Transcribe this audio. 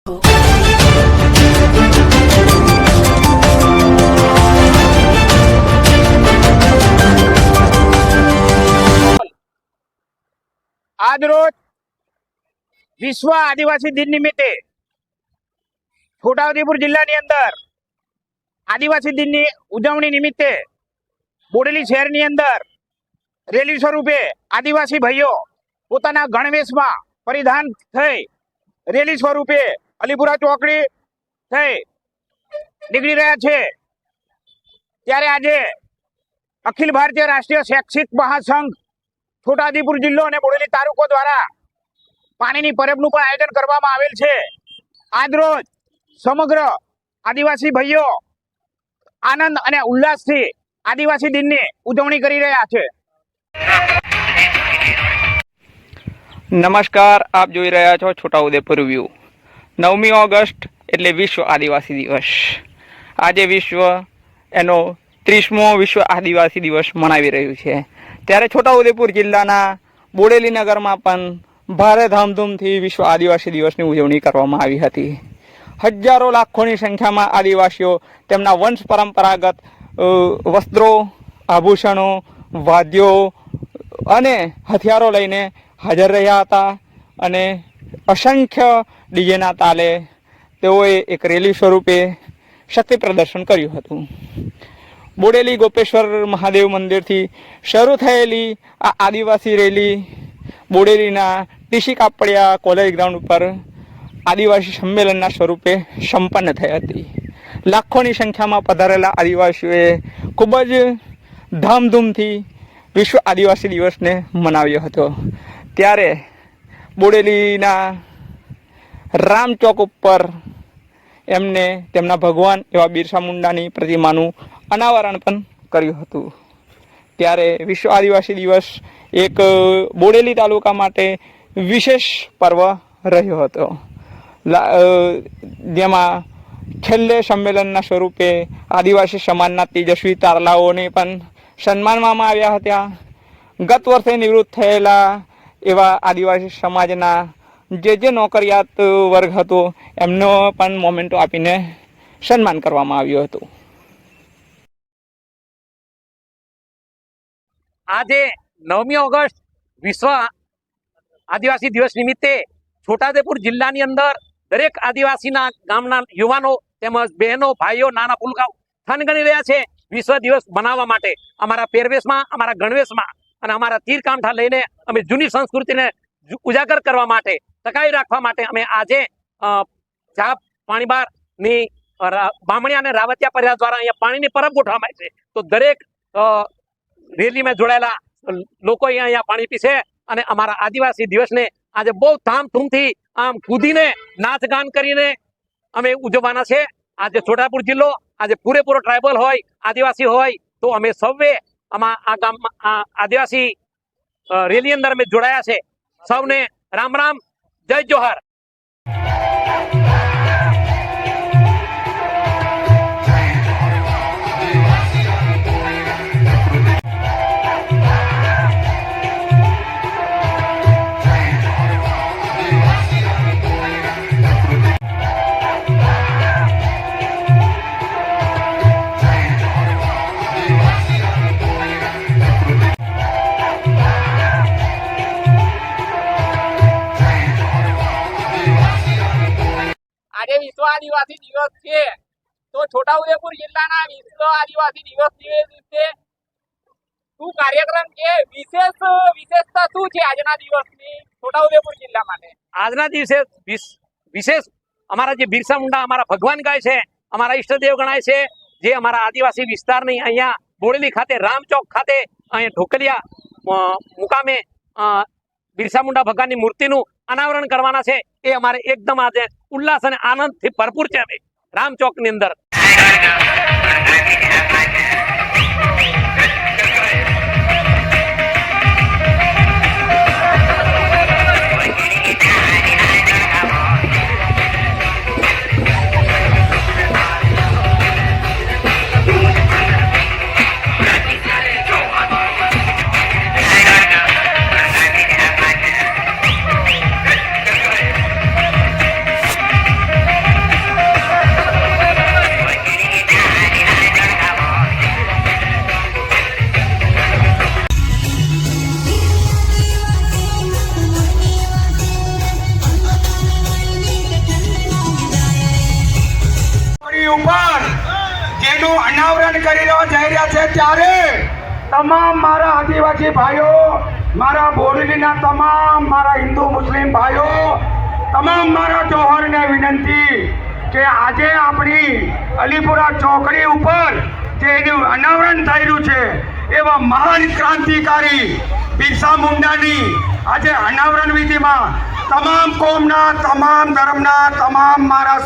આજરોજ વિશ્વ આદિવાસી દિન નિમિત્તે છોટાઉદેપુર જિલ્લાની અંદર આદિવાસી દિનની ઉજવણી નિમિત્તે બોડેલી શહેરની અંદર રેલી સ્વરૂપે આદિવાસી ભાઈઓ પોતાના ગણવેશમાં પરિધાન થઈ રેલી સ્વરૂપે અલીપુરા ચોકડી થઈ નીકળી રહ્યા છે। ત્યારે આજે અખિલ ભારતીય રાષ્ટ્રીય શૈક્ષિક મહાસંઘ છોટાઉદેપુર જિલ્લો અને બોડેલી તાલુકો દ્વારા પાણીની પરબનું પણ આયોજન કરવામાં આવેલ છે। આજરોજ સમગ્ર આદિવાસી ભાઈઓ આનંદ અને ઉલ્લાસથી આદિવાસી દિનની ઉજવણી કરી રહ્યા છે। નમસ્કાર, આપ જોઈ રહ્યા છો છોટાઉદેપુર વ્યૂ। 9મી ઓગસ્ટ એટલે વિશ્વ આદિવાસી દિવસ। આજે વિશ્વ એનો 30મો વિશ્વ આદિવાસી દિવસ મનાવી રહ્યું છે। ત્યારે છોટાઉદેપુર જિલ્લાના બોડેલી નગરમાં પણ ભારે ધામધૂમથી વિશ્વ આદિવાસી દિવસની ઉજવણી કરવામાં આવી હતી। હજારો લાખોની સંખ્યામાં આદિવાસીઓ તેમના વંશ પરંપરાગત વસ્ત્રો, આભૂષણો, વાદ્યો અને હથિયારો લઈને હાજર રહ્યા હતા અને અસંખ્ય ડીજેના તાલે તેઓએ એક રેલી સ્વરૂપે શક્તિ પ્રદર્શન કર્યું હતું। બોડેલી ગોપેશ્વર મહાદેવ મંદિરથી શરૂ થયેલી આ આદિવાસી રેલી બોડેલીના ટીસી કાપડિયા કોલેજ ગ્રાઉન્ડ ઉપર આદિવાસી સંમેલનના સ્વરૂપે સંપન્ન થઈ હતી। લાખોની સંખ્યામાં પધારેલા આદિવાસીઓએ ખૂબ જ ધામધૂમથી વિશ્વ આદિવાસી દિવસને મનાવ્યો હતો। ત્યારે બોડેલીના રામ ચોક ઉપર એમને તેમના ભગવાન એવા બિરસા મુંડાની પ્રતિમાનું અનાવરણ પણ કર્યું હતું। ત્યારે વિશ્વ આદિવાસી દિવસ એક બોડેલી તાલુકા માટે વિશેષ પર્વ રહ્યો હતો, જેમાં છેલ્લે સંમેલનના સ્વરૂપે આદિવાસી સમાજના તેજસ્વી તારલાઓને પણ સન્માનવામાં આવ્યા હતા। ગત વર્ષે નિવૃત્ત થયેલા એવા આદિવાસી સમાજના જે નોકરિયાત વર્ગ હતો એમનો પણ મોમેન્ટો આપીને સન્માન કરવામાં આવ્યું હતું। આજે 9મી ઓગસ્ટ વિશ્વ આદિવાસી દિવસ નિમિત્તે છોટાઉદેપુર જિલ્લાની અંદર દરેક આદિવાસીના ગામના યુવાનો તેમજ બહેનો, ભાઈઓ, નાના પુલકાઓ થનગની રહ્યા છે વિશ્વ દિવસ મનાવવા માટે। અમારા પહેરવેશમાં, અમારા ગણવેશમાં અને અમારા તીર કામઠા લઈને અમે જૂની સંસ્કૃતિને ઉજાગર કરવા માટે, ટકાવી રાખવા માટે અમે આજે ચાપ પાણીબારની બામણિયા અને રાવતિયા પરિવાર દ્વારા અહીંયા પાણીની પરબ ગોઠવવામાં આવી છે। તો દરેક રેલીમાં જોડાયેલા લોકો અહીંયા પાણી પીશે અને અમારા આદિવાસી દિવસને આજે બહુ ધામધૂમથી આમ કૂદીને નાચ ગાન કરીને અમે ઉજવવાના છે। આજે છોટાઉદેપુર જિલ્લો આજે પૂરેપૂરો ટ્રાઇબલ હોય, આદિવાસી હોય તો અમે સૌએ આમાં આ ગામમાં આદિવાસી રેલી અંદર અમે જોડાયા છે। સૌને રામ રામ, જય જોહાર। આજે વિશ્વ આદિવાસી દિવસ છે તો છોટાઉદેપુર જિલ્લાના વિશ્વ આદિવાસી દિવસ નિમિત્તે શું કાર્યક્રમ છે, વિશેષતા શું છે આજના દિવસની છોટાઉદેપુર જિલ્લા માટે? આજના દિવસે વિશેષ અમારા જે બિરસા મુંડા અમારા ભગવાન ગાય છે, અમારા ઈષ્ટદેવ ગણાય છે, જે અમારા આદિવાસી વિસ્તારની અહીંયા બોડેલી ખાતે રામચોક ખાતે અહીંયા ઢોકલિયા મુકામે બિરસા મુંડા ભગવાનની મૂર્તિનું અનાવરણ કરવાના છે। એ અમારે એકદમ આજે ઉલ્લાસ અને આનંદથી ભરપૂર છે। અમે રામચોકની અંદર ચોકડી ઉપર જેનું અનાવરણ કરી જઈ રહ્યા છે, ત્યારે તમામ મારા આદિવાસી ભાઈઓ, મારા બોરેલીના તમામ મારા હિન્દુ મુસ્લિમ ભાઈઓ, તમામ મારા જોહરને વિનંતી કે આજે આપણી અલીપુરા ચોકડી ઉપર જે એનું અનાવરણ થઈ રહ્યું છે, એવા મહાન ક્રાંતિકારી બિરસા મુંડાની આજે અનાવરણ વિધિમાં તમામ કોમના, તમામ ધર્મના, તમામ મારા